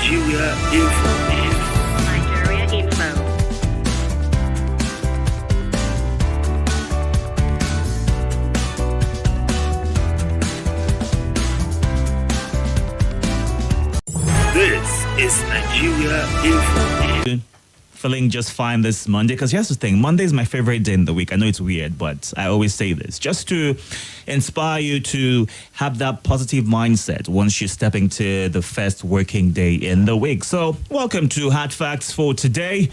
Nigeria Info. Nigeria Info. This is Nigeria Info. Feeling just fine this Monday, because here's the thing, Monday is my favorite day in the week. I know it's weird, but I always say this just to inspire you to have that positive mindset once you step into the first working day in the week. So welcome to Hard Facts for today.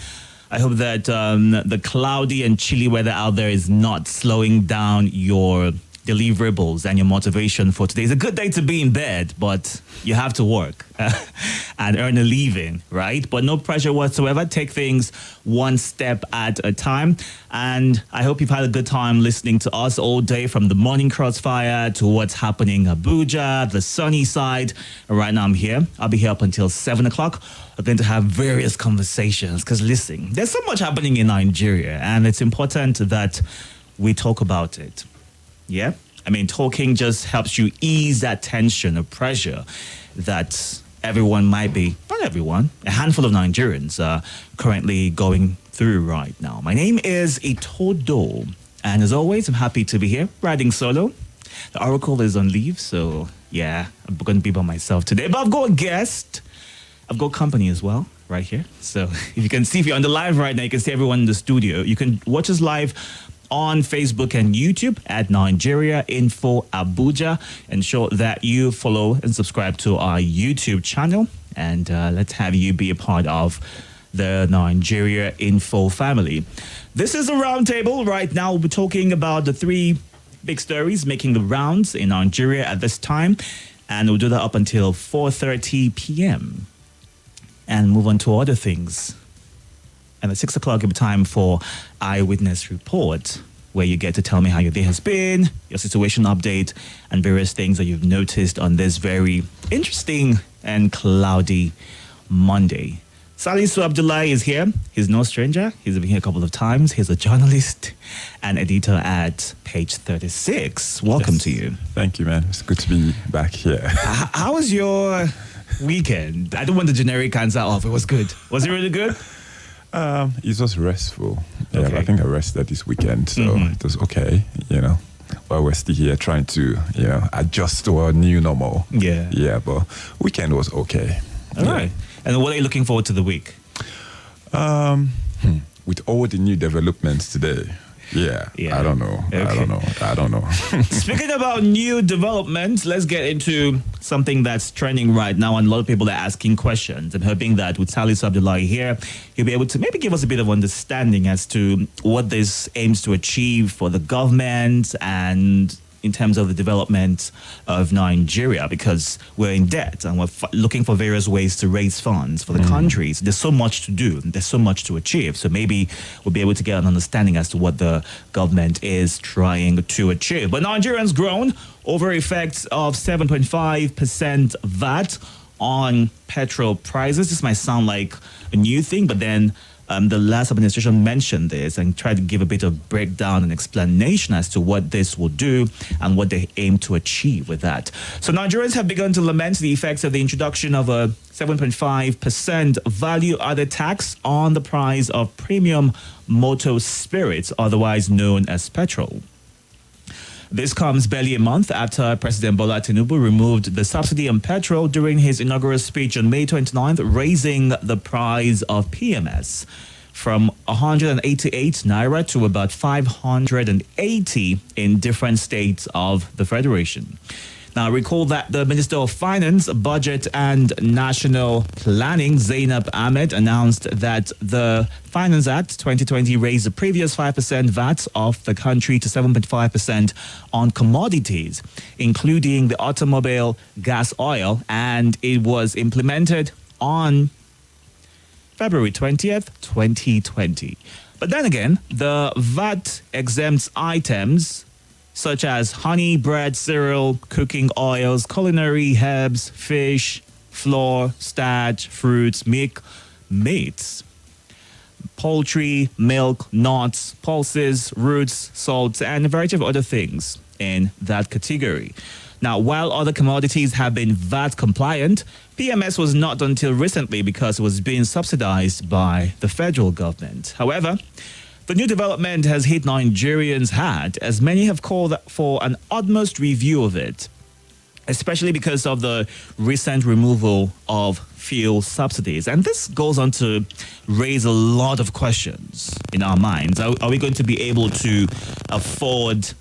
I hope that the cloudy and chilly weather out there is not slowing down your deliverables and your motivation for today. It's a good day to be in bed, but you have to work and earn a living, right? But no pressure whatsoever. Take things one step at a time. And I hope you've had a good time listening to us all day, from the morning crossfire to what's happening in Abuja, the sunny side. And right now I'm here. I'll be here up until 7 o'clock. We're going to have various conversations because, listen, there's so much happening in Nigeria, and it's important that we talk about it. Yeah, I mean, talking just helps you ease that tension or pressure that everyone might be, not everyone, a handful of Nigerians are currently going through right now. My name is Itodo, and as always, I'm happy to be here riding solo. The Oracle is on leave, so yeah, I'm going to be by myself today. But I've got a guest. I've got company as well right here. So if you can see, if you're on the live right now, you can see everyone in the studio. You can watch us live on Facebook and YouTube at Nigeria Info Abuja. Ensure that you follow and subscribe to our YouTube channel, and let's have you be a part of the Nigeria Info family. This is a roundtable. Right now, we'll be talking about the three big stories making the rounds in Nigeria at this time, and we'll do that up until 4:30 p.m. and move on to other things. And at 6 o'clock, it'll be time for Eyewitness Report, where you get to tell me how your day has been, your situation update, and various things that you've noticed on this very interesting and cloudy Monday. Salisu Abdulai is here. He's no stranger. He's been here a couple of times. He's a journalist and editor at Page 36. Welcome to you. Thank you, man. It's good to be back here. How was your weekend? I don't want the generic answer off. It was good. Was it really good? It was restful. Yeah, Okay. I think I rested this weekend, so it was okay, While we're still here trying to, adjust to our new normal. Yeah. Yeah, but weekend was okay. All right. And what are you looking forward to the week? With all the new developments today, Yeah. I don't know. Okay. I don't know. Speaking about new developments, let's get into something that's trending right now, and a lot of people are asking questions. I'm hoping that with Salisu Abdulai here, you'll be able to maybe give us a bit of understanding as to what this aims to achieve for the government and in terms of the development of Nigeria, because we're in debt and we're looking for various ways to raise funds for the countries. There's so much to do. There's so much to achieve. So maybe we'll be able to get an understanding as to what the government is trying to achieve. But Nigerians groan over effects of 7.5% VAT on petrol prices. This might sound like a new thing, but then the last administration mentioned this and tried to give a bit of breakdown and explanation as to what this will do and what they aim to achieve with that. So Nigerians have begun to lament the effects of the introduction of a 7.5% value-added tax on the price of premium motor spirits, otherwise known as petrol. This comes barely a month after President Bola Tinubu removed the subsidy on petrol during his inaugural speech on May 29th, raising the price of PMS from 188 naira to about 580 in different states of the Federation. Now, recall that the Minister of Finance, Budget and National Planning, Zainab Ahmed, announced that the Finance Act 2020 raised the previous 5% VAT of the country to 7.5% on commodities, including the automobile, gas, oil, and it was implemented on February 20th, 2020. But then again, the VAT exempts items such as honey, bread, cereal, cooking oils, culinary herbs, fish, flour, starch, fruits, milk, meats, poultry, milk, nuts, pulses, roots, salts, and a variety of other things in that category. Now, while other commodities have been VAT compliant, PMS was not until recently because it was being subsidized by the federal government. However, the new development has hit Nigerians hard, as many have called for an utmost review of it, especially because of the recent removal of fuel subsidies. And this goes on to raise a lot of questions in our minds. Are we going to be able to afford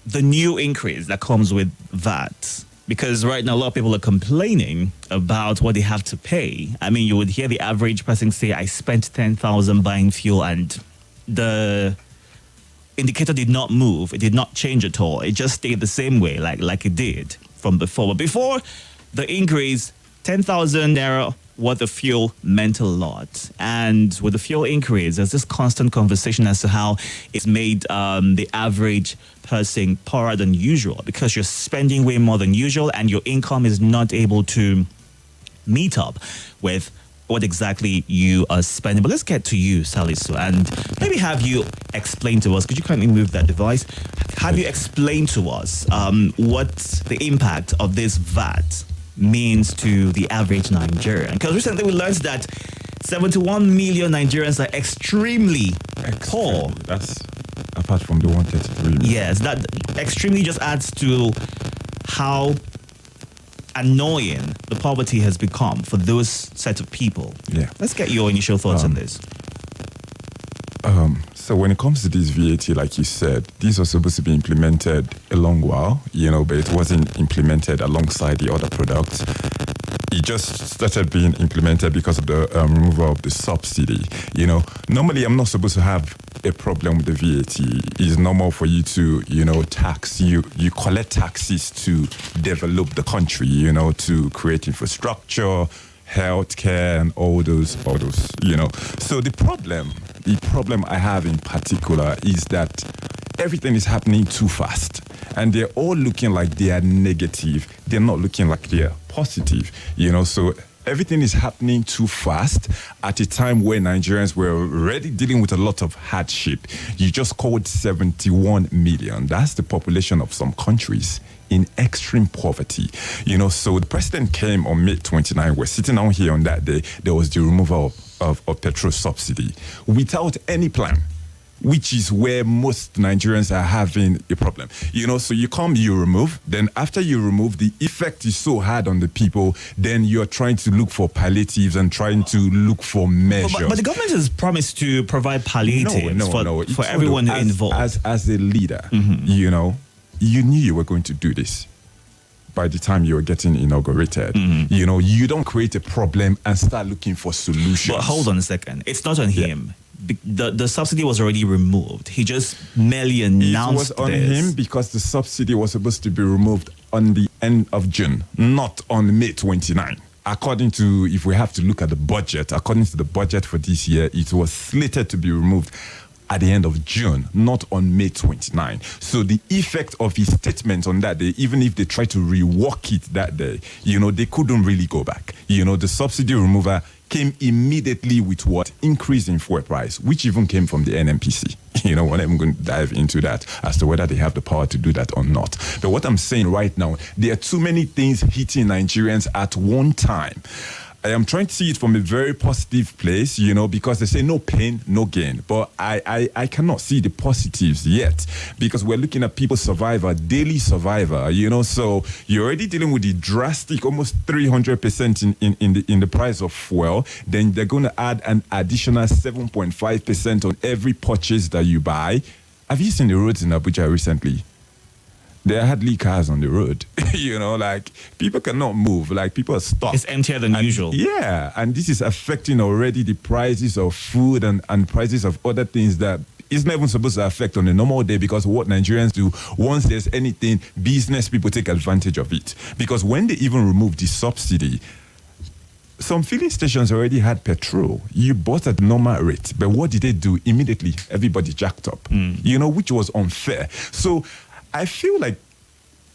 the new increase that comes with VAT? Because right now, a lot of people are complaining about what they have to pay. I mean, you would hear the average person say, I spent 10,000 buying fuel, and the indicator did not move. It did not change at all. It just stayed the same way, like it did from before. But before the increase, 10,000 naira worth of fuel meant a lot. And with the fuel increase, there's this constant conversation as to how it's made the average person poorer than usual, because you're spending way more than usual and your income is not able to meet up with what exactly you are spending. But let's get to you, Salisu, and maybe have you explain to us. Could you kindly move that device? Have you explain to us what the impact of this VAT means to the average Nigerian? Because recently we learned that 71 million Nigerians are extremely poor. That's apart from the 133 million. Yes, that extremely just adds to how annoying the poverty has become for those set of people. Yeah. Let's get your initial thoughts on this. So when it comes to this VAT, like you said, these were supposed to be implemented a long while, but it wasn't implemented alongside the other products. It just started being implemented because of the removal of the subsidy. Normally I'm not supposed to have a problem with the VAT. It's normal for you to, tax. You collect taxes to develop the country, to create infrastructure, healthcare, and all those. So the problem I have in particular is that everything is happening too fast, and they're all looking like they are negative. They're not looking like they're positive. So everything is happening too fast at a time where Nigerians were already dealing with a lot of hardship. You just called 71 million. That's the population of some countries in extreme poverty. So the president came on May 29. We're sitting down here on that day. There was the removal of petrol subsidy without any plan, which is where most Nigerians are having a problem. So you remove, then after you remove, the effect is so hard on the people, then you're trying to look for palliatives and trying to look for measures. But the government has promised to provide palliatives for everyone involved. As a leader, you knew you were going to do this by the time you were getting inaugurated. You don't create a problem and start looking for solutions. But hold on a second. It's not on him. The subsidy was already removed. He just merely announced it was on him because the subsidy was supposed to be removed on the end of June, not on May 29. According to, if we have to look at the budget, according to the budget for this year, it was slated to be removed at the end of June, not on May 29. So the effect of his statement on that day, even if they tried to rework it that day, they couldn't really go back. The subsidy remover came immediately with what? Increase in fuel price, which even came from the NNPC. We're not even going to dive into that as to whether they have the power to do that or not. But what I'm saying right now, there are too many things hitting Nigerians at one time. I am trying to see it from a very positive place, because they say no pain, no gain. But I cannot see the positives yet, because we're looking at people's daily survivor, so you're already dealing with the drastic, almost 300% in the price of fuel. Then they're going to add an additional 7.5% on every purchase that you buy. Have you seen the roads in Abuja recently? There are hardly cars on the road. People cannot move. People are stuck. It's emptier than usual. Yeah, and this is affecting already the prices of food and prices of other things that it's not even supposed to affect on a normal day, because what Nigerians do, once there's anything, business people take advantage of it. Because when they even remove the subsidy, some filling stations already had petrol. You bought at normal rate. But what did they do? Immediately, everybody jacked up, which was unfair. So I feel like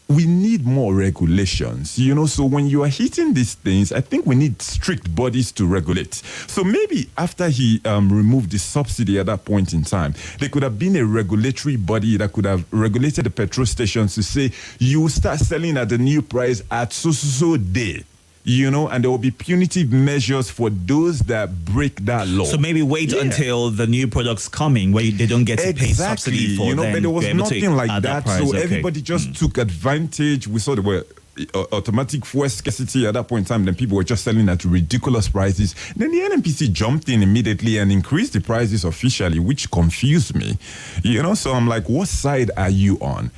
we need more regulations, so when you are hitting these things, I think we need strict bodies to regulate. So maybe after he removed the subsidy at that point in time, there could have been a regulatory body that could have regulated the petrol stations to say, you start selling at the new price at so day. And there will be punitive measures for those that break that law. So maybe wait until the new products coming where they don't get to pay subsidy for them. But there was nothing like that. Price. So okay. everybody just took advantage. We saw there were automatic fuel scarcity at that point in time. Then people were just selling at ridiculous prices. Then the NNPC jumped in immediately and increased the prices officially, which confused me. So I'm like, what side are you on?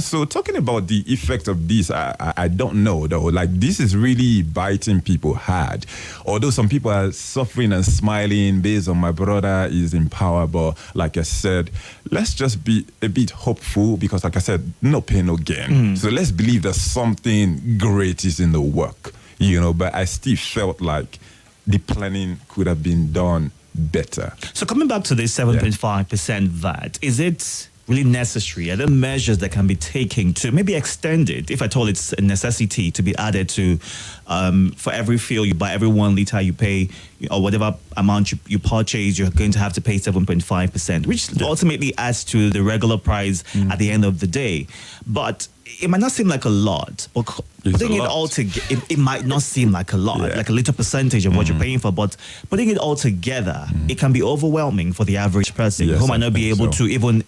So talking about the effect of this, I don't know, though. Like, this is really biting people hard. Although some people are suffering and smiling based on my brother is in power. But like I said, let's just be a bit hopeful because, like I said, no pain, no gain. So let's believe that something great is in the work, But I still felt like the planning could have been done better. So coming back to this 7.5% VAT, is it really necessary? Are there measures that can be taken to maybe extend it, if at all it's a necessity to be added to, for every fuel you buy, every 1 liter you pay, or whatever amount you purchase, you're going to have to pay 7.5%, which ultimately adds to the regular price at the end of the day. But it might not seem like a lot, but putting it all together, it might not seem like a lot, like a little percentage of what you're paying for, but putting it all together, it can be overwhelming for the average person who might not be able to even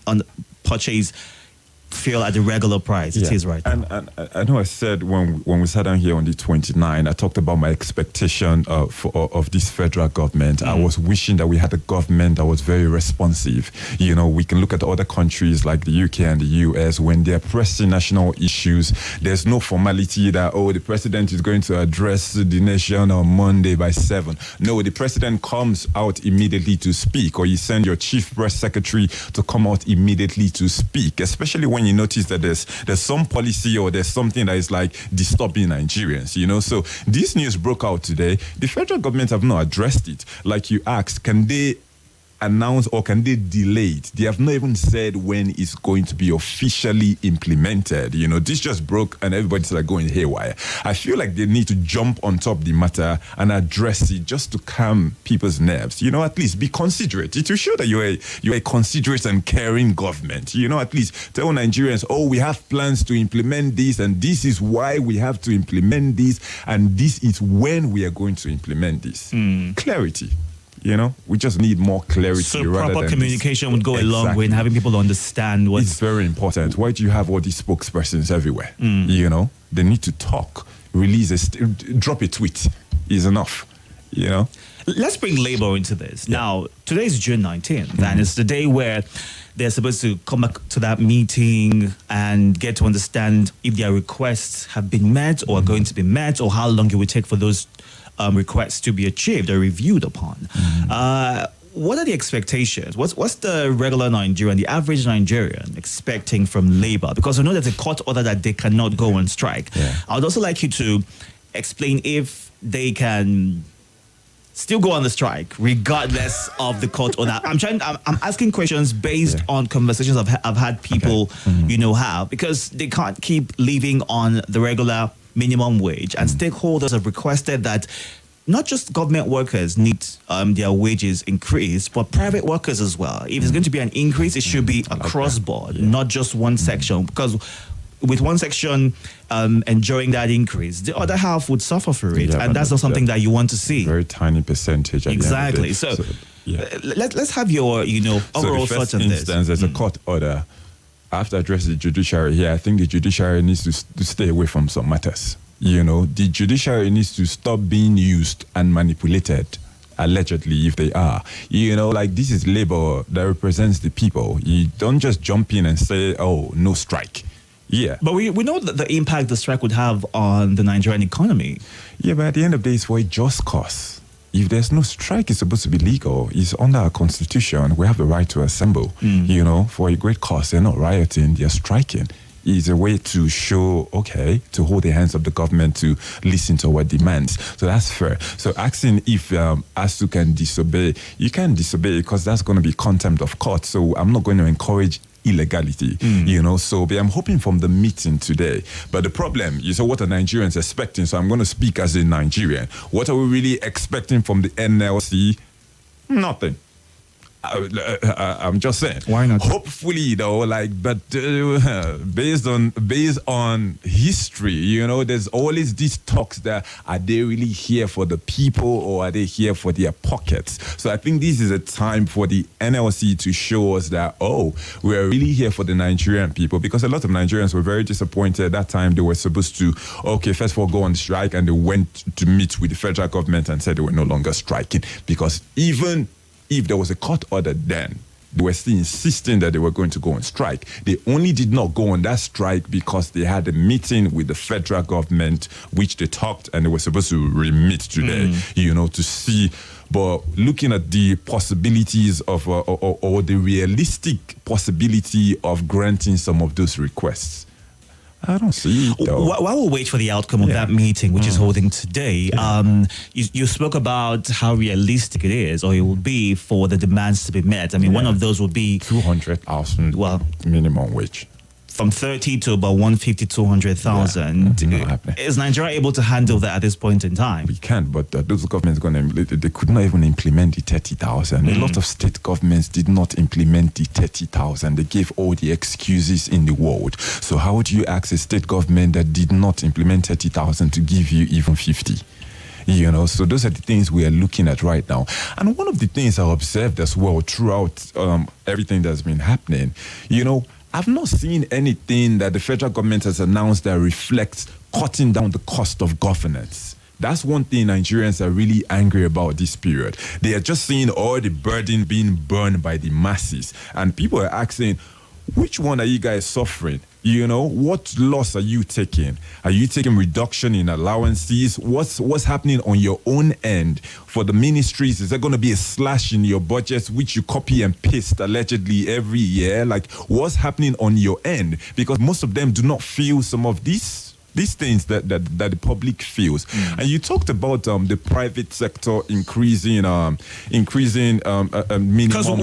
purchase fuel at the regular price it is right now. And I know I said when we sat down here on the 29th, I talked about my expectation of this federal government. I was wishing that we had a government that was very responsive. We can look at other countries like the UK and the US when they're pressing national issues. There's no formality that, the president is going to address the nation on Monday by 7. No, the president comes out immediately to speak, or you send your chief press secretary to come out immediately to speak, especially when you notice that there's some policy or there's something that is like disturbing Nigerians, So this news broke out today. The federal government have not addressed it. Like you asked, can they announce or can they delay it? They have not even said when it's going to be officially implemented. This just broke and everybody's like going haywire. I feel like they need to jump on top of the matter and address it just to calm people's nerves. At least be considerate. It will show that you're a considerate and caring government. At least tell Nigerians, we have plans to implement this and this is why we have to implement this and this is when we are going to implement this. Clarity. We just need more clarity. So proper communication would go a long way in having people understand what. It's very important. Why do you have all these spokespersons everywhere? They need to talk, drop a tweet is enough. Let's bring labor into this. Now, today is June 19th, and it's the day where they're supposed to come back to that meeting and get to understand if their requests have been met or are going to be met, or how long it will take for those requests to be achieved or reviewed upon. What are the expectations? What's the regular Nigerian, the average Nigerian expecting from labor? Because I know there's a court order that they cannot go on strike. I would also like you to explain if they can still go on the strike regardless of the court order. I'm asking questions based on conversations I've had people, have, because they can't keep living on the regular minimum wage, and stakeholders have requested that not just government workers need their wages increased, but private workers as well. If there's going to be an increase, it should be across board, not just one section, because with one section enjoying that increase, the other half would suffer for it, and that's not something that you want to see. Very tiny percentage. Exactly. So let's have your overall thoughts on this. There's a court order. After addressing the judiciary here, I think the judiciary needs to stay away from some matters. The judiciary needs to stop being used and manipulated, allegedly, if they are. This is labor that represents the people. You don't just jump in and say, no strike. But we know that the impact the strike would have on the Nigerian economy. But at the end of the day, it's for a just cause. If there's no strike, it's supposed to be legal. It's under our constitution. We have the right to assemble, for a great cause. They're not rioting, they're striking. It's a way to show, to hold the hands of the government to listen to our demands. So that's fair. So asking if ASU can disobey, you can't disobey because that's going to be contempt of court. So I'm not going to encourage illegality, So but I'm hoping from the meeting today. But the problem, what are Nigerians expecting? So I'm going to speak as a Nigerian. What are we really expecting from the NLC? Nothing. I'm just saying. Why not? Hopefully, though, but based on history, there's always these talks that are they really here for the people or are they here for their pockets? So I think this is a time for the NLC to show us that we are really here for the Nigerian people, because a lot of Nigerians were very disappointed that time. They were supposed to first of all go on strike, and they went to meet with the federal government and said they were no longer striking, because even if there was a court order then, they were still insisting that they were going to go on strike. They only did not go on that strike because they had a meeting with the federal government, which they talked, and they were supposed to re-meet today, to see. But looking at the possibilities of, or the realistic possibility of granting some of those requests, I don't see it, though. While we wait for the outcome of that meeting, which is holding today, you spoke about how realistic it is, or it will be, for the demands to be met. I mean, one of those would be 200,000 minimum wage. From 30 to about 150, 200,000. Is Nigeria able to handle that at this point in time? We can't, but those governments they could not even implement the 30,000. A lot of state governments did not implement the 30,000. They gave all the excuses in the world. So how would you ask a state government that did not implement 30,000 to give you even 50? So those are the things we are looking at right now. And one of the things I observed as well throughout everything that's been happening, I've not seen anything that the federal government has announced that reflects cutting down the cost of governance. That's one thing Nigerians are really angry about this period. They are just seeing all the burden being borne by the masses. And people are asking, which one are you guys suffering? What loss are you taking? Are you taking reduction in allowances? What's happening on your own end for the ministries? Is there going to be a slash in your budgets, which you copy and paste allegedly every year? What's happening on your end? Because most of them do not feel some of these things that the public feels. And you talked about the private sector increasing minimum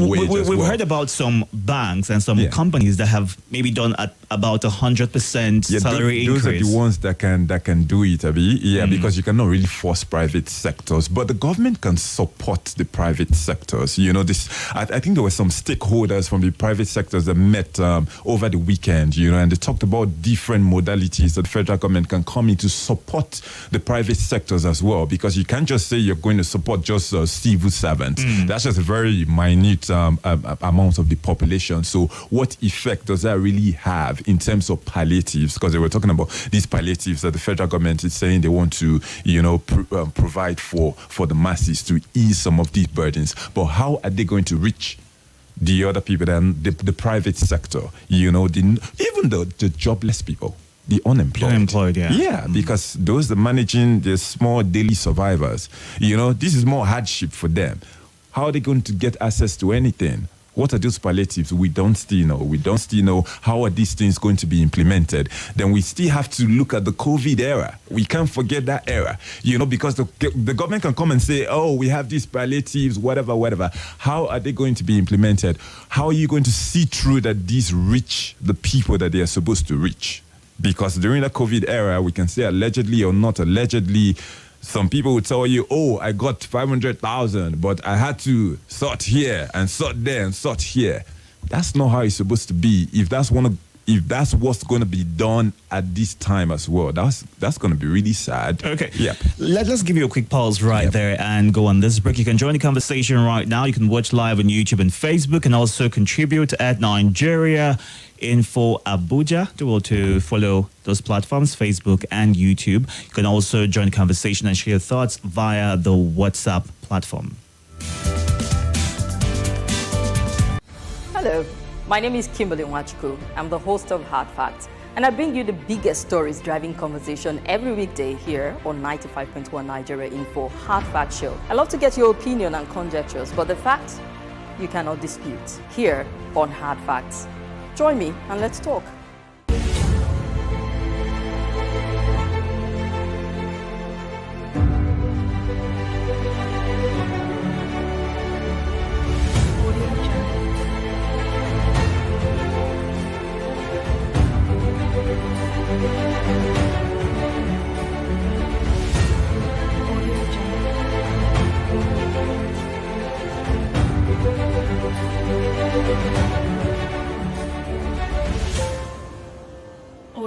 wage. Because we've heard about some banks and some companies that have maybe done at about 100% salary increase. Those are the ones that can do it, Abi. Because you cannot really force private sectors, but the government can support the private sectors. I think there were some stakeholders from the private sectors that met over the weekend, and they talked about different modalities that the federal government can come in to support the private sectors as well, because you can't just say you're going to support just civil servants. That's just a very minute amount of the population. So what effect does that really have in terms of palliatives? Because they were talking about these palliatives that the federal government is saying they want to provide for the masses to ease some of these burdens. But how are they going to reach the other people than the private sector? Even the jobless people, the unemployed. Because those are managing the small daily survivors. This is more hardship for them. How are they going to get access to anything? What are those palliatives? We don't still know. We don't still know how are these things going to be implemented. Then we still have to look at the COVID era. We can't forget that era, because the government can come and say, we have these palliatives, whatever. How are they going to be implemented? How are you going to see through that these reach the people that they are supposed to reach? Because during the COVID era, we can say allegedly or not allegedly, some people would tell you, I got 500,000, but I had to sort here and sort there and sort here. That's not how it's supposed to be. If that's what's going to be done at this time as well, that's going to be really sad. Okay. Yeah. Let's give you a quick pause there and go on this break. You can join the conversation right now. You can watch live on YouTube and Facebook, and also contribute at Nigeria Info Abuja. Do well to follow those platforms, Facebook and YouTube. You can also join the conversation and share your thoughts via the WhatsApp platform. Hello, my name is Kimberly Nwachukwu. I'm the host of Hard Facts, and I bring you the biggest stories driving conversation every weekday here on 95.1 Nigeria Info Hard Fact Show. I love to get your opinion and conjectures, but the facts you cannot dispute here on Hard Facts. Join me and let's talk.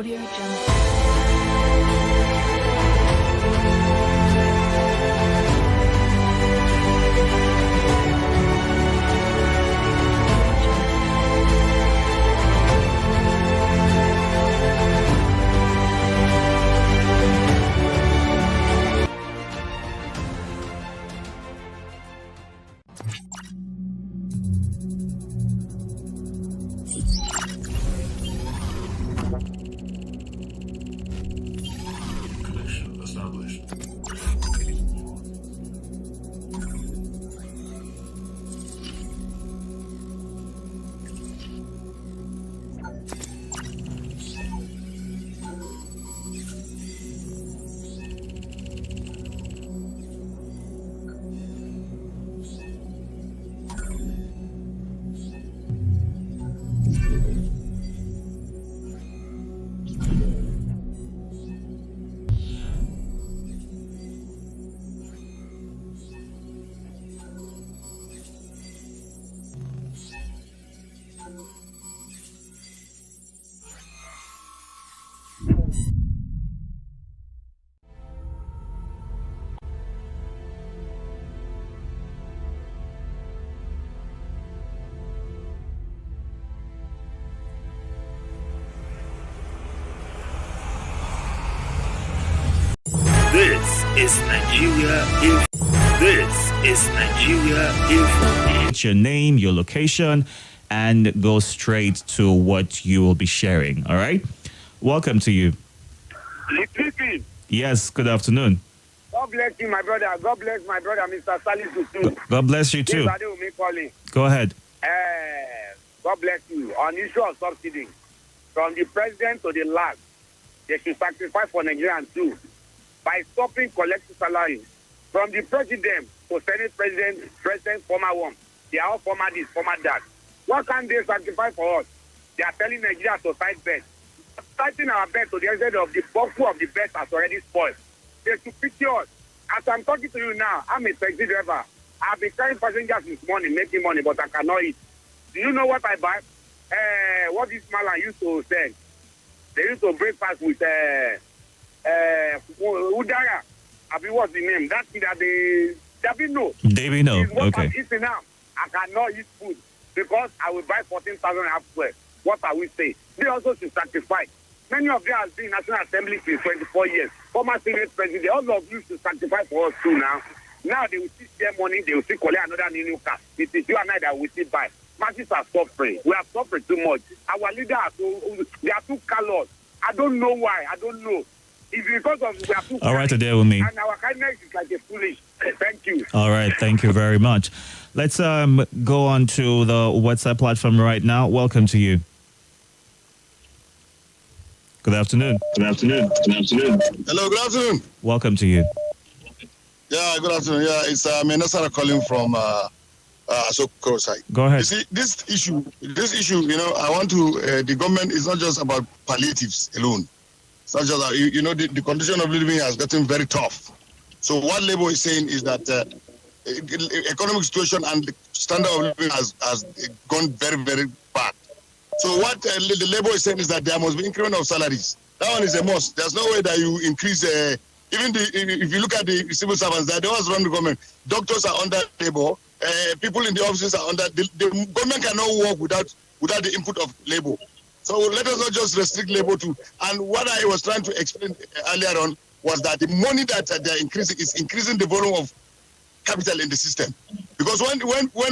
Audio Jungle. Connection established. This is Nigeria Info. This is Nigeria Info. It's your name, your location, and go straight to what you will be sharing. All right. Welcome to you. Speaking. Yes. Good afternoon. God bless you, my brother. God bless my brother, Mr. Salisu, too. God bless you too. This is me calling. Go ahead. God bless you. On issue of subsidy, from the president to the last, they should sacrifice for Nigerians too by stopping collective salary. From the president to Senate president, former one, they are all former this, former that. What can they sacrifice for us? They are telling Nigeria to side bet. Starting our bet to the extent of the buffer of the bet has already spoiled. They should picture us. As I'm talking to you now, I'm a taxi driver. I've been carrying passengers this morning, making money, but I cannot eat. Do you know what I buy? What this man used to say? They used to breakfast with Udara. I mean, what's the name? That thing that they know. David, no. Is what Okay. I'm eating now. I cannot eat food because I will buy 14,000 elsewhere. What are we saying? They also should sacrifice. Many of them have been in National Assembly for 24 years. Former Senate President, all of you should sacrifice for us too now. Now they will see their money, they will see collect another new car. It is you and I that will see buy. Masses are suffering. We are suffering too much. Our leaders are they are too callous. I don't know why. I don't know. It's because of we are too All right, kind. today with me. And our kindness is like a foolish. Thank you. All right. Thank you very much. Let's go on to the WhatsApp platform right now. Welcome to you. Good afternoon. Good afternoon. Good afternoon. Hello, good afternoon. Welcome to you. Yeah, good afternoon. Yeah, it's Menasara calling from Asoko side. Go You ahead. see, this issue, I want to, the government is not just about palliatives alone. It's not just, the condition of living has gotten very tough. So what Labour is saying is that economic situation and the standard of living has gone very, very bad. So what the Labour is saying is that there must be increment of salaries. That one is a must. There's no way that you increase, if you look at the civil servants, they're the ones run the government. Doctors are under Labour. People in the offices are under. The government cannot work without the input of Labour. So let us not just restrict Labour to. And what I was trying to explain earlier on was that the money that they're increasing is increasing the volume of capital in the system. Because when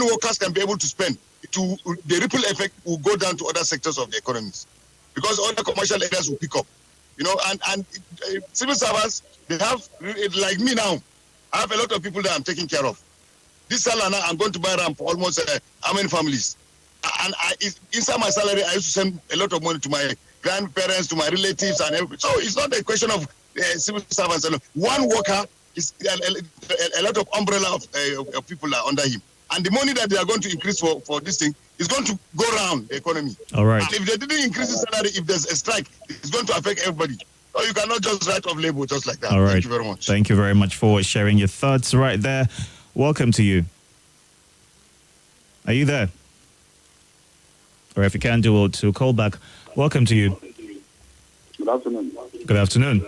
workers can be able to spend, the ripple effect will go down to other sectors of the economies. Because other commercial areas will pick up. And civil servants, they have, like me now, I have a lot of people that I'm taking care of. This salary, I'm going to buy RAM for almost how many families? And inside my salary, I used to send a lot of money to my grandparents, to my relatives, and everything. So it's not a question of civil servants alone. One worker is a lot of umbrella of people are under him. And the money that they are going to increase for this thing is going to go around the economy. All right. And if they didn't increase the salary, if there's a strike, it's going to affect everybody. So you cannot just write off Labour just like that. All right. Thank you very much. Thank you very much for sharing your thoughts right there. Welcome to you. Are you there? Or if you can't do it, to call back. Welcome to you. Good afternoon. Good afternoon.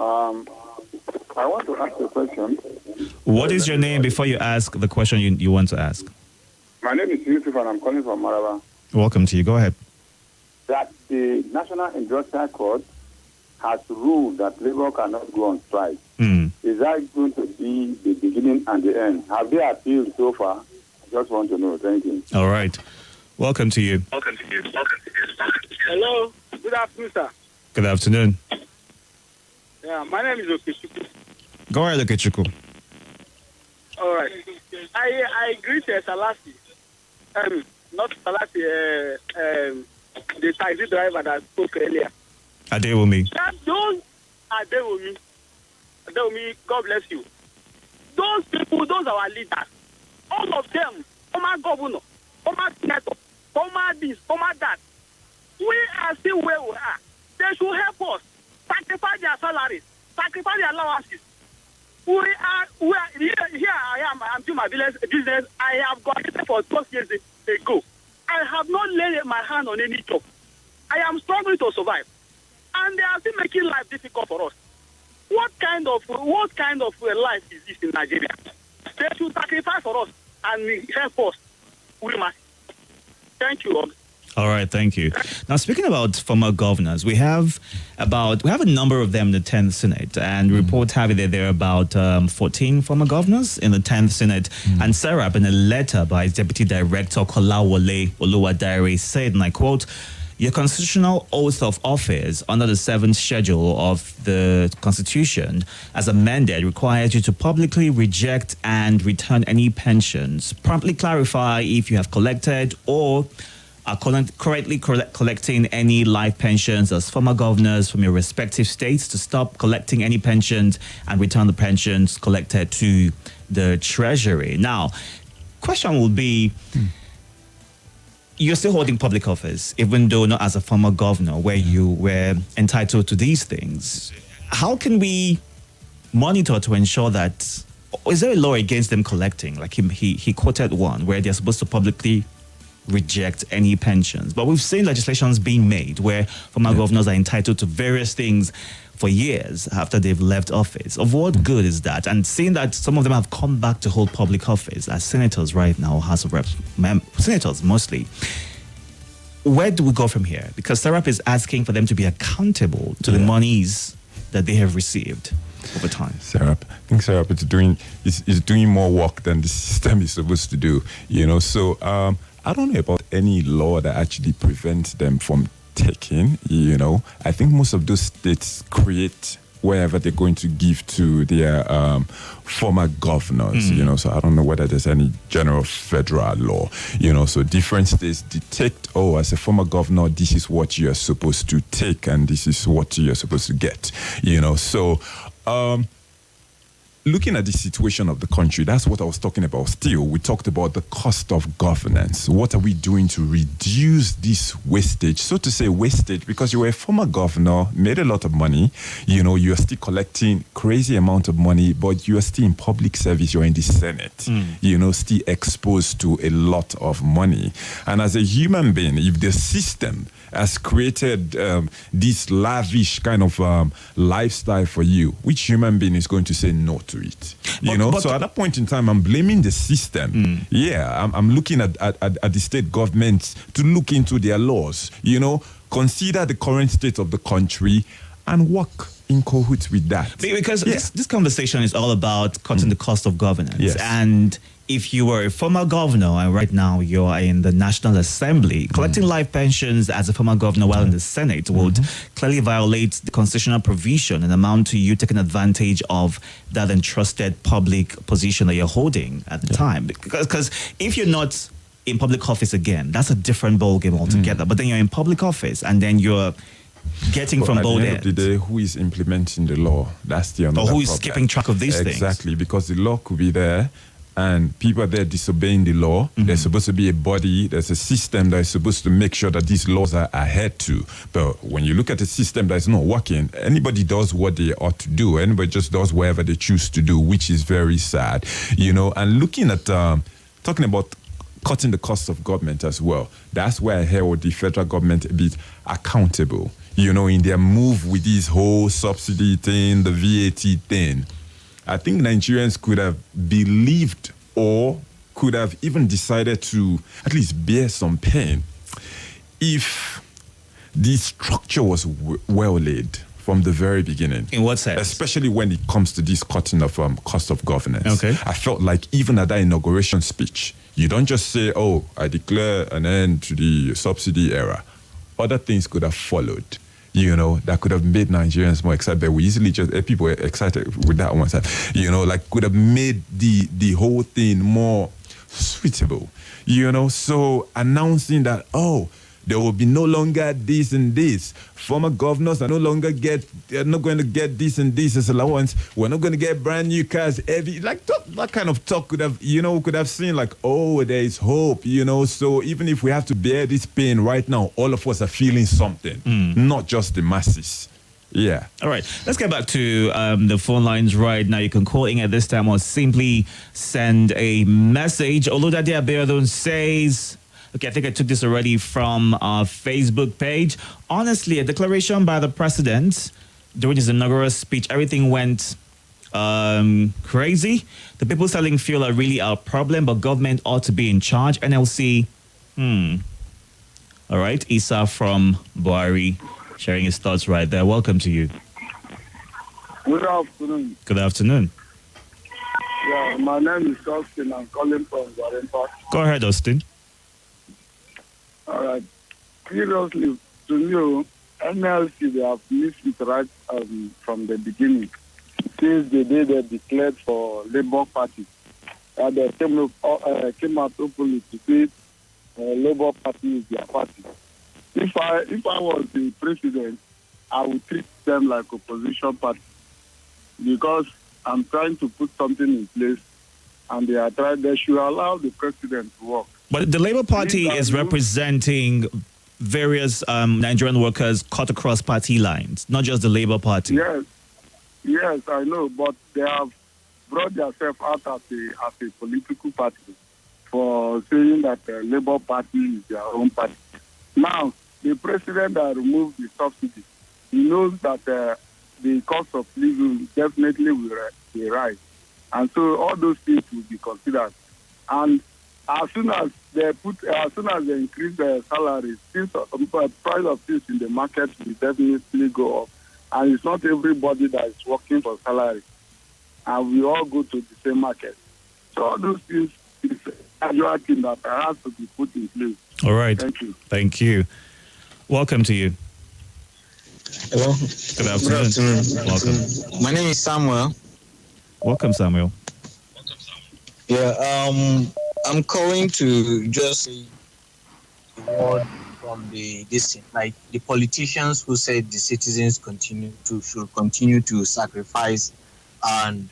I want to ask a question. What is your name before you ask the question you want to ask? My name is Yusuf and I'm calling from Maraba. Welcome to you. Go ahead. That the National Industrial Court has ruled that labor cannot go on strike. Is that going to be the beginning and the end? Have they appealed so far? Just want to know. Thank you. All right. Welcome to you. Hello. Good afternoon, sir. Good afternoon. Yeah, my name is Okechukwu. Go ahead, Okechukwu. All right. I greet Salasi. Not Salasi, the taxi driver that spoke earlier. Adewumi. Those Adewumi, God bless you. Those people, those are our leaders. All of them, former governor, former senator, former this, former that. We are still where we are. They should help us sacrifice their salaries, sacrifice their allowances. We are here I am. I'm doing my business. I have got it for 12 years ago. I have not laid my hand on any job. I am struggling to survive, and they are still making life difficult for us. What kind of life is this in Nigeria? They should sacrifice for us and help us. We must. Thank you all. All right, thank you. Now, speaking about former governors, we have a number of them in the 10th Senate, and reports have it that there are about 14 former governors in the 10th Senate. And Serap, in a letter by its Deputy Director Kolawole Oluwadare, said, and I quote, "Your constitutional oath of office under the 7th schedule of the Constitution, as amended, requires you to publicly reject and return any pensions, promptly clarify if you have collected or are currently collecting any life pensions as former governors from your respective states, to stop collecting any pensions and return the pensions collected to the Treasury." Now, question will be, you're still holding public office, even though not as a former governor where you were entitled to these things. How can we monitor to ensure that, is there a law against them collecting? Like he quoted one where they're supposed to publicly reject any pensions. But we've seen legislations being made where former governors are entitled to various things for years after they've left office. Of what good is that? And seeing that some of them have come back to hold public office as senators right now, House of Reps, senators mostly. Where do we go from here? Because Serap is asking for them to be accountable to the monies that they have received over time. Serap, I think Serap is doing more work than the system is supposed to do. So I don't know about any law that actually prevents them from taking. I think most of those states create wherever they're going to give to their former governors. So I don't know whether there's any general federal law. So different states detect, as a former governor, this is what you're supposed to take and this is what you're supposed to get. So looking at the situation of the country, that's what I was talking about. Still, we talked about the cost of governance. What are we doing to reduce this wastage? So to say wastage, because you were a former governor, made a lot of money, you are still collecting crazy amount of money, but you are still in public service, you're in the Senate, still exposed to a lot of money. And as a human being, if the system has created this lavish kind of lifestyle for you, which human being is going to say no to it? So at that point in time, I'm blaming the system. I'm looking at the state governments to look into their laws, consider the current state of the country and work in cahoots with that. Because this conversation is all about cutting the cost of governance. Yes. And if you were a former governor and right now you're in the National Assembly, collecting life pensions as a former governor while in the Senate would clearly violate the constitutional provision and amount to you taking advantage of that entrusted public position that you're holding at the time. Because if you're not in public office again, that's a different ballgame altogether. But then you're in public office and then you're getting from both ends. At the end of the day, who is implementing the law? That's the another Or who is problem. keeping track of these things? Exactly, because the law could be there and people are there disobeying the law. There's supposed to be a body, there's a system that is supposed to make sure that these laws are adhered to. But when you look at a system that is not working, anybody does what they ought to do. Anybody just does whatever they choose to do, which is very sad. And looking at, talking about cutting the cost of government as well, that's where I hold the federal government a bit accountable. in their move with this whole subsidy thing, the VAT thing. I think Nigerians could have believed or could have even decided to at least bear some pain if the structure was well laid from the very beginning. In what sense? Especially when it comes to this cutting of cost of governance. Okay. I felt like even at that inauguration speech, you don't just say, oh, I declare an end to the subsidy era. Other things could have followed, that could have made Nigerians more excited. But we easily just, people were excited with that one side, could have made the whole thing more suitable, So announcing that, there will be no longer this and this. Former governors are not going to get this and this as allowance. We're not going to get brand new cars. That kind of talk could have, could have seen like, there is hope, So even if we have to bear this pain right now, all of us are feeling something, not just the masses. Yeah. All right. Let's get back to the phone lines right now. You can call in at this time or simply send a message. Oludade Abiodun says, okay, I think I took this already from our Facebook page. Honestly, a declaration by the president during his inaugural speech, everything went crazy. The people selling fuel are really our problem, but government ought to be in charge. NLC, All right, Isa from Buhari sharing his thoughts right there. Welcome to you. Good afternoon. Good afternoon. Yeah, my name is Austin. I'm calling from Warren Park. Go ahead, Austin. All right. Seriously, to you, NLC, they have missed it right from the beginning. Since the day they declared for Labour Party, they came out openly to say Labour Party is their party. If I was the president, I would treat them like opposition party because I'm trying to put something in place, and they should allow the president to work. But the Labour Party is representing various Nigerian workers cut across party lines, not just the Labour Party. Yes, I know, but they have brought themselves out as a political party for saying that the Labour Party is their own party. Now, the president that removed the subsidy, he knows that the cost of living definitely will rise. And so all those things will be considered. And as soon as they increase their salaries, the price of things in the market will definitely go up. And it's not everybody that is working for salary. And we all go to the same market. So all those things is a gradual thing that has to be put in place. All right. Thank you. Thank you. Welcome to you. Hello. Good afternoon. Welcome. My name is Samuel. Welcome, Samuel. Yeah, I'm calling to just say a word from the politicians who said the citizens should continue to sacrifice. And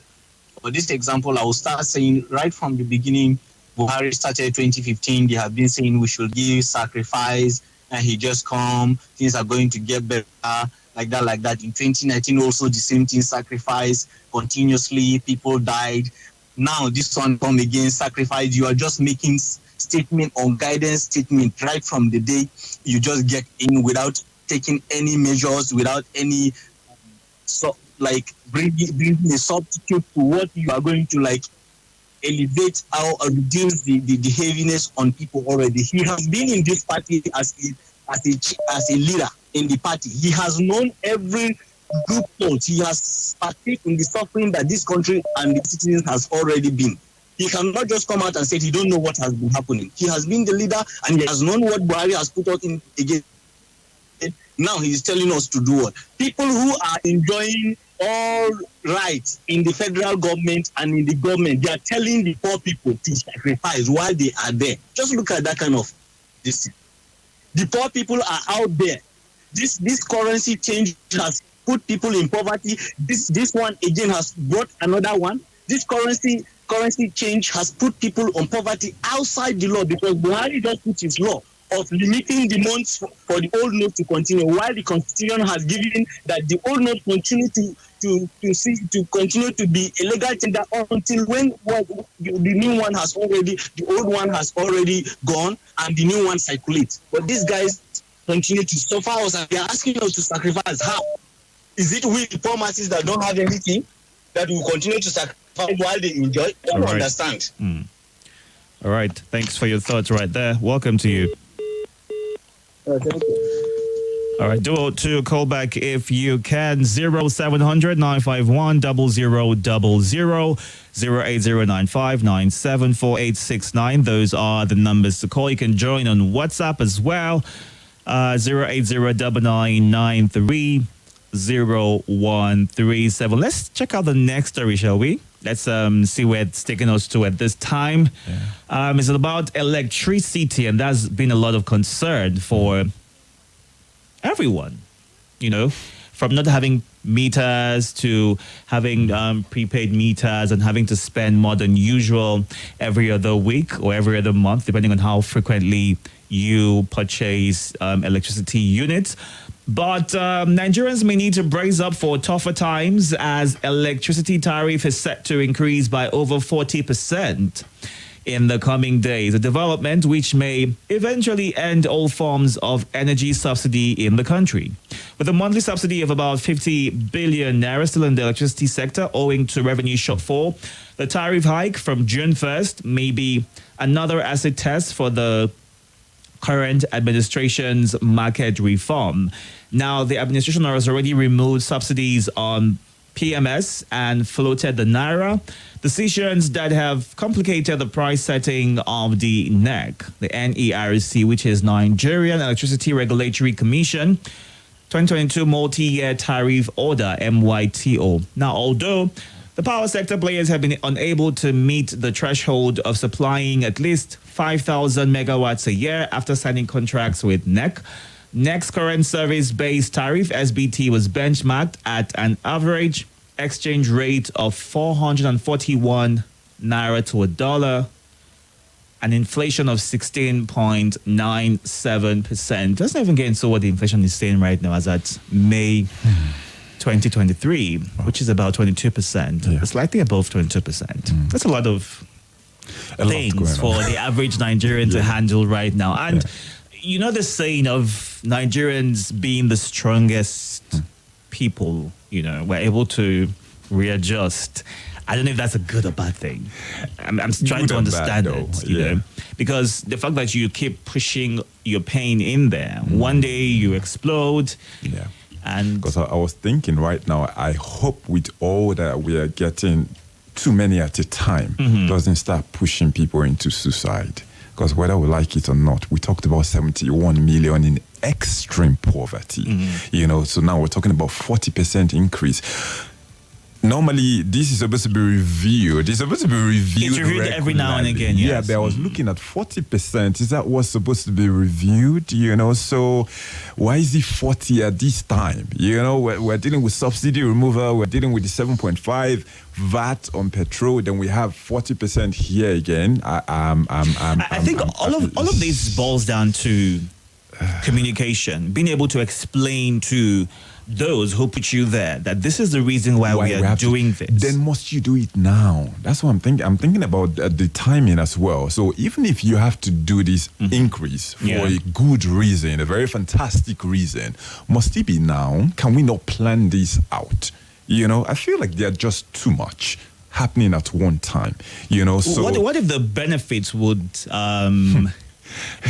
for this example, I will start saying right from the beginning, Buhari started 2015. They have been saying we should give sacrifice, and he just come. Things are going to get better. Like that. In 2019, also the same thing, sacrifice continuously. People died. Now this one come again, sacrifice. You are just making statement on guidance statement right from the day you just get in without taking any measures, without any bringing a substitute to what you are going to elevate or reduce the heaviness on people already. He has been in this party as a leader in the party. He has known every good point. He has partaken in the suffering that this country and the citizens has already been. He cannot just come out and say he don't know what has been happening. He has been the leader and he has known what Buhari has put out in again. Now he is telling us to do what? People who are enjoying all rights in the federal government and in the government, they are telling the poor people to sacrifice while they are there. Just look at that kind of this. The poor people are out there. This currency change has put people in poverty. This one again has brought another one. This currency change has put people on poverty outside the law because Buhari just put his law of limiting the months for the old note to continue, while the constitution has given that the old note continue to continue to be a legal tender until when the old one has already gone and the new one circulates. But these guys continue to suffer us, and they are asking us to sacrifice. How? Is it we, the poor masses that don't have anything, that will continue to sacrifice while they enjoy? I don't understand. All right. Thanks for your thoughts right there. Welcome to you. Thank you. All right, to call back if you can. 0700 951 0000 08095 974869. Those are the numbers to call. You can join on WhatsApp as well. 08099930137. Let's check out the next story, shall we? Let's see where it's taking us to at this time. Yeah. It's about electricity, and there's been a lot of concern for everyone, from not having meters to having prepaid meters and having to spend more than usual every other week or every other month, depending on how frequently you purchase electricity units. But Nigerians may need to brace up for tougher times as electricity tariff is set to increase by over 40% in the coming days, a development which may eventually end all forms of energy subsidy in the country. With a monthly subsidy of about 50 billion naira still in the electricity sector owing to revenue shortfall, the tariff hike from June 1st may be another acid test for the current administration's market reform. Now, the administration has already removed subsidies on PMS and floated the naira, decisions that have complicated the price setting of the NERC, the NERC, which is Nigerian Electricity Regulatory Commission, 2022 Multi-Year Tariff Order, MYTO. Now, although the power sector players have been unable to meet the threshold of supplying at least 5,000 megawatts a year after signing contracts with NERC, NERC's current service-based tariff, SBT, was benchmarked at an average exchange rate of 441 naira to a dollar, an inflation of 16.97%. Let's not even get into what the inflation is saying right now as at May 2023, which is about 22%, slightly above 22%. That's a lot of things for the average Nigerian to handle right now. And you know the saying of Nigerians being the strongest people, we're able to readjust. I don't know if that's a good or bad thing. I'm trying to understand it, because the fact that you keep pushing your pain in there, one day you explode. Yeah. And because I was thinking right now, I hope with all that we are getting too many at a time doesn't start pushing people into suicide. Because whether we like it or not, we talked about 71 million in extreme poverty. So now we're talking about 40% increase. Normally, this is supposed to be reviewed. It's supposed to be reviewed. It's reviewed every now and again, yes. Yeah, but I was looking at 40%. Is that what's supposed to be reviewed? So why is it 40 at this time? We're dealing with subsidy removal. We're dealing with the 7.5 VAT on petrol. Then we have 40% here again. I think all of this boils down to communication, being able to explain to those who put you there that this is the reason why we are doing this. Then must you do it now? That's what I'm thinking. I'm thinking about the timing as well. So even if you have to do this increase for a good reason, a very fantastic reason, must it be now? Can we not plan this out? I feel like they're just too much happening at one time. So what if the benefits would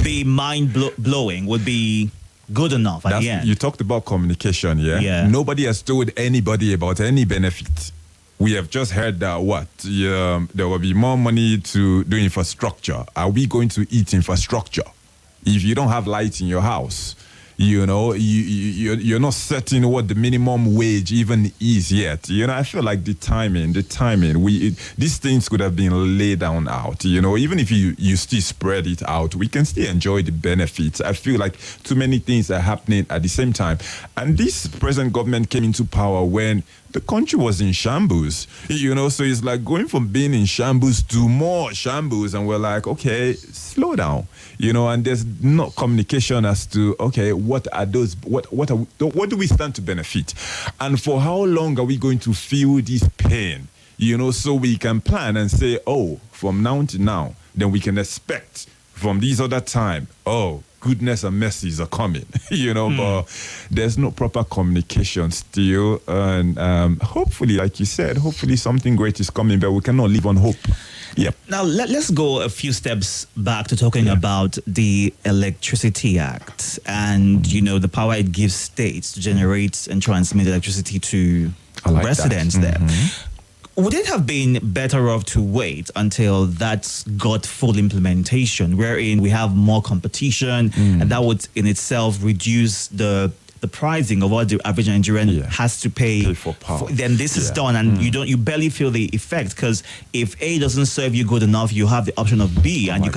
be mind-blowing, would be good enough at the end? You talked about communication, yeah? Nobody has told anybody about any benefit. We have just heard that there will be more money to do infrastructure. Are we going to eat infrastructure? If you don't have light in your house, you're not certain what the minimum wage even is yet. I feel like the timing, these things could have been laid down out. Even if you still spread it out, we can still enjoy the benefits. I feel like too many things are happening at the same time. And this present government came into power when the country was in shambles, so it's like going from being in shambles to more shambles, and we're like, okay, slow down, and there's no communication as to, okay, what are those, what do we stand to benefit, and for how long are we going to feel this pain, so we can plan and say, oh, from now to now, then we can expect from this other time, goodness and mercies are coming, but there's no proper communication still. And hopefully, like you said, hopefully something great is coming, but we cannot live on hope. Yep. Now, let's go a few steps back to talking about the Electricity Act and, the power it gives states to generate and transmit electricity to residents there. Would it have been better off to wait until that's got full implementation, wherein we have more competition, and that would in itself reduce the pricing of what the average Nigerian has to pay for power? Then this is done, and you barely feel the effect, because if A doesn't serve you good enough, you have the option of B, and you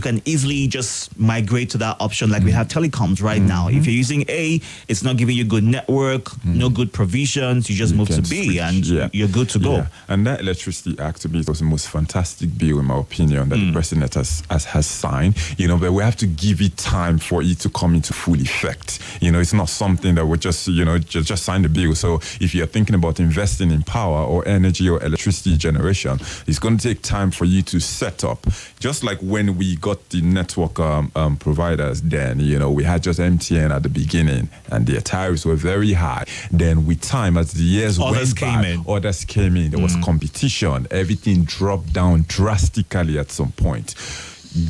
can easily just migrate to that option. Like we have telecoms right now. If you're using A, it's not giving you good network, no good provisions. You just move to B, and you're good to go. And that Electricity Act, to me, was the most fantastic bill, in my opinion, that the president has signed. But we have to give it time for it to come into full effect. It's not something that we just sign the bill. So if you're thinking about investing in power or energy or electricity generation, it's going to take time for you to set up. Just like when we got the network providers, then, we had just MTN at the beginning, and their tariffs were very high. Then with time, as the years others came in, there was competition. Everything dropped down drastically at some point.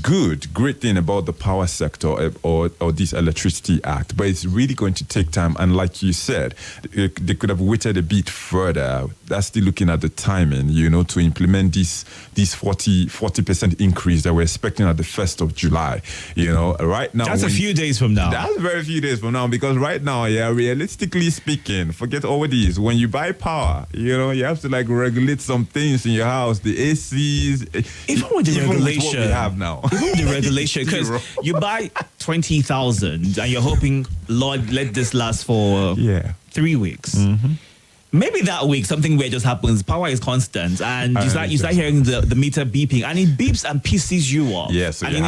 Great thing about the power sector or this Electricity Act, but it's really going to take time. And like you said, they could have waited a bit further. That's still looking at the timing, to implement this 40% increase that we're expecting at the 1st of July. Right now. That's a few days from now. That's very few days from now, because right now, realistically speaking, forget all these. When you buy power, you have to regulate some things in your house, the ACs. Even with the regulation with what we have now. Even the regulation, because you buy 20,000 and you're hoping, Lord, let this last for 3 weeks. Maybe that week something weird just happens. Power is constant, and you start hearing the meter beeping, and it beeps and pisses you off. Yeah, so and you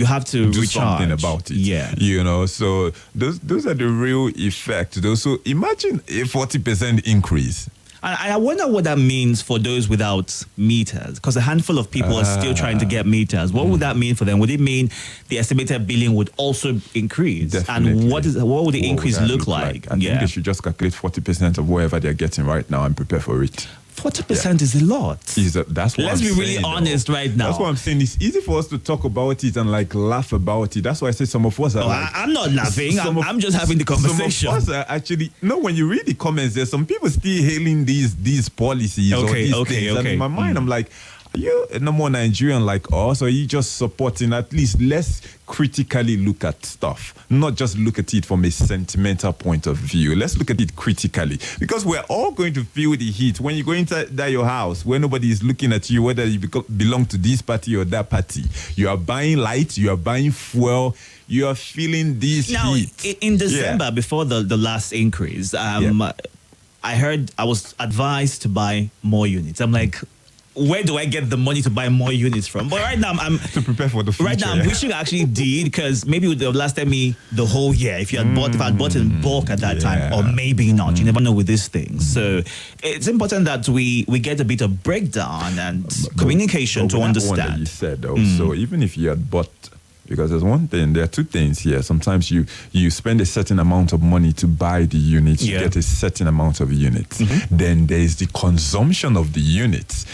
have to do recharge. Something about it. Yeah, So those are the real effects. So imagine a 40% increase. And I wonder what that means for those without meters, because a handful of people are still trying to get meters. What would that mean for them? Would it mean the estimated billing would also increase? Definitely. And what would the increase look like? I think they should just calculate 40% of whatever they're getting right now and prepare for it. 40% is a lot. That's what Let's I'm be really saying, honest right now. That's what I'm saying. It's easy for us to talk about it and laugh about it. That's why I say some of us are I'm not laughing. I'm just having the conversation. Some of us are actually, when you read the comments, there's some people still hailing these policies or these things. And in my mind, I'm like, are you no more Nigerian like us, or are you just supporting? At least let's critically look at stuff, not just look at it from a sentimental point of view. Let's look at it critically, because we're all going to feel the heat when you go inside your house, where nobody is looking at you, whether you belong to this party or that party. You are buying light, you are buying fuel, you are feeling this heat. Now, in December, before the last increase, I was advised to buy more units. I'm like, where do I get the money to buy more units from? But right now, I'm to prepare for the future. Right now, I'm wishing I actually did, because maybe it would have lasted me the whole year if I had bought in bulk at that time, or maybe not. You never know with these things. So it's important that we get a bit of breakdown and communication to understand. One that you said, though. So even if you had bought, because there's one thing, there are two things here. Sometimes you spend a certain amount of money to buy the units, you get a certain amount of units. Then there's the consumption of the units,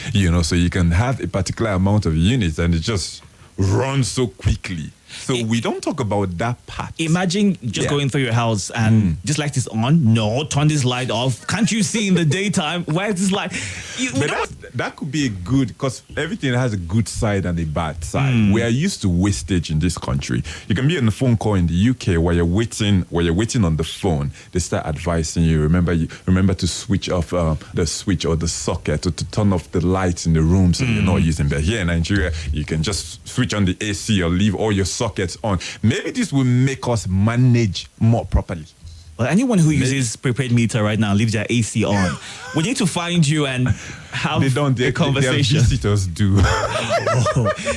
so you can have a particular amount of units and it just runs so quickly. So we don't talk about that part. Imagine just going through your house and this light is on. No, turn this light off. Can't you see in the daytime? Why is this light? That could be a good, because everything has a good side and a bad side. We are used to wastage in this country. You can be on a phone call in the UK while you're waiting on the phone. They start advising you. Remember to switch off the switch or the socket, or to turn off the lights in the room so you're not using. But here in Nigeria, you can just switch on the AC or leave all your sockets on. Maybe this will make us manage more properly. Well, anyone who uses prepaid meter right now, leaves their AC on. We need to find you and have a conversation. Their visitors do.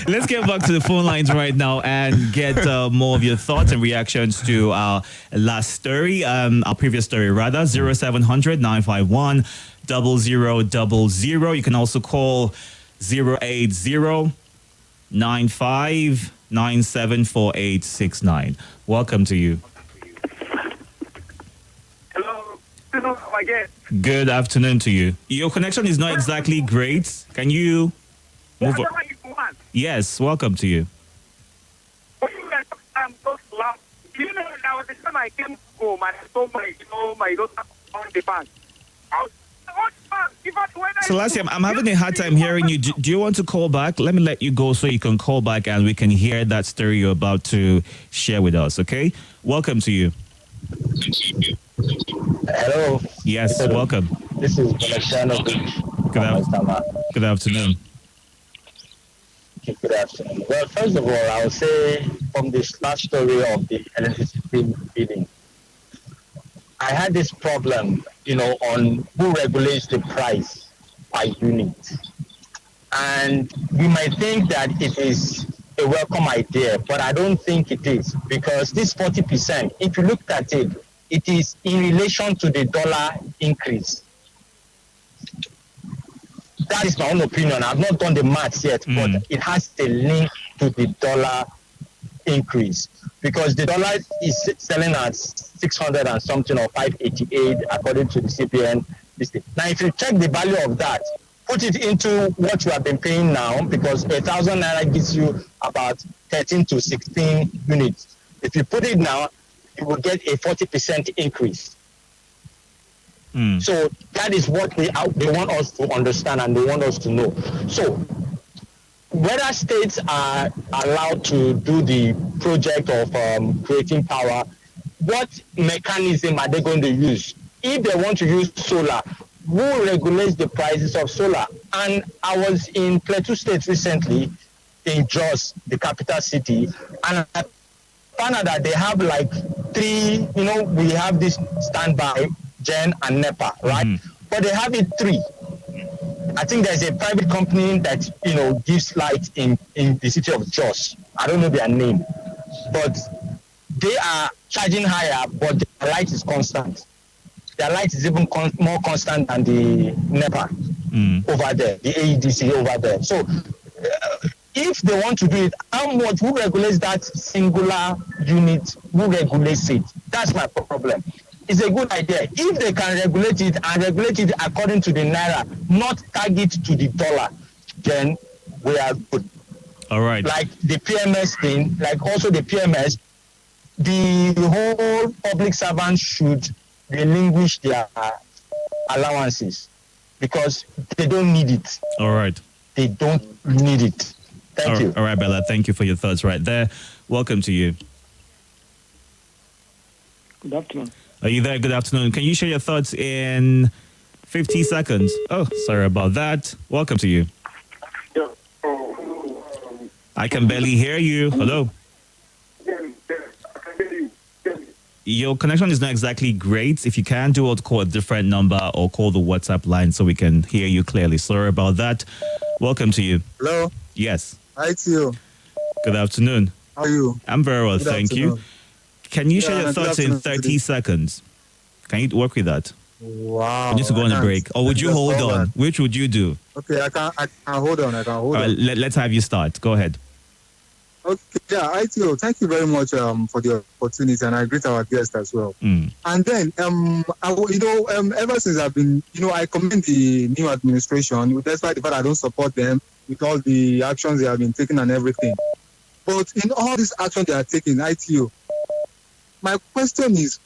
Let's get back to the phone lines right now and get more of your thoughts and reactions to our last story, our previous story rather. 0700 951 0000. You can also call 080 95974869. Welcome to you. Hello. Hello again. Good afternoon to you. Your connection is not exactly great. Can you move on? Yes, welcome to you. I'm so loud. You know, there was the time I came home and I told my daughter on the bank. Salisu, I'm having a hard time hearing you. Do you want to call back? Let me let you go so you can call back and we can hear that story you're about to share with us, okay? Welcome to you. Hello. Yes, welcome. This is Valentiano. Good afternoon. Okay, good afternoon. Well, first of all, I would say from this last story of the electricity bidding, I had this problem, on who regulates the price per unit. And we might think that it is a welcome idea, but I don't think it is, because this 40%, if you look at it, it is in relation to the dollar increase. That is my own opinion. I've not done the maths yet, but it has a link to the dollar increase, because the dollar is selling at 600 and something or 588 according to the CPN. Now, if you check the value of that, put it into what you have been paying now, because 1,000 naira gives you about 13 to 16 units. If you put it now, you will get a 40% increase. So that is what they want us to understand and they want us to know. So whether states are allowed to do the project of creating power, what mechanism are they going to use? If they want to use solar, who regulates the prices of solar? And I was in Plateau State recently, in Jos, the capital city, and I found out that they have like three, we have this standby, Gen and NEPA, right? But they have it three. I think there's a private company that, gives light in the city of Jos. I don't know their name. But they are charging higher, but their light is constant. Their light is even more constant than the NEPA over there, the AEDC over there. So if they want to do it, who regulates that singular unit? Who regulates it? That's my problem. It's a good idea. If they can regulate it and regulate it according to the naira, not target to the dollar, then we are good. All right. Like the PMS thing, like also the PMS, the whole public servants should relinquish their allowances because they don't need it. All right. They don't need it. Thank you. All right, Bella. Thank you for your thoughts right there. Welcome to you. Good afternoon. Are you there? Good afternoon. Can you share your thoughts in 50 seconds? Oh, sorry about that. Welcome to you. I can barely hear you. Hello. Your connection is not exactly great. If you can, do it, call a different number or call the WhatsApp line so we can hear you clearly. Sorry about that. Welcome to you. Hello. Yes. Hi to you. Good afternoon. How are you? I'm very well, Good thank afternoon. you. Can you share your thoughts in 30 seconds? Can you work with that? Wow. We need to go on a break. Or would you hold on? Which would you do? Okay, I can hold on. All right, let's have you start. Go ahead. Okay, yeah, ITO, thank you very much for the opportunity, and I greet our guests as well. And then, ever since I've been, I commend the new administration, despite the fact I don't support them with all the actions they have been taking and everything. But in all this action they are taking, ITO, my question is,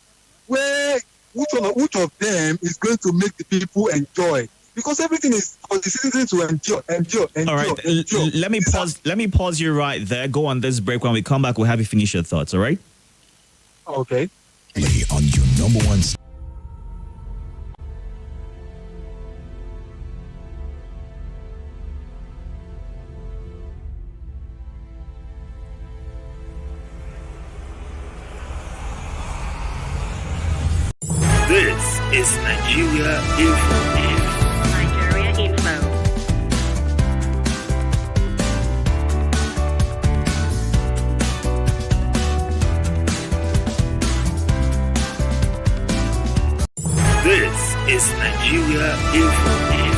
which of them is going to make the people enjoy? Because everything is for the citizens to enjoy. All right, let me pause you right there. Go on this break. When we come back, we'll have you finish your thoughts. All right? Okay. On your number one. This is Nigeria Info. Nigeria Info. This is Nigeria Info.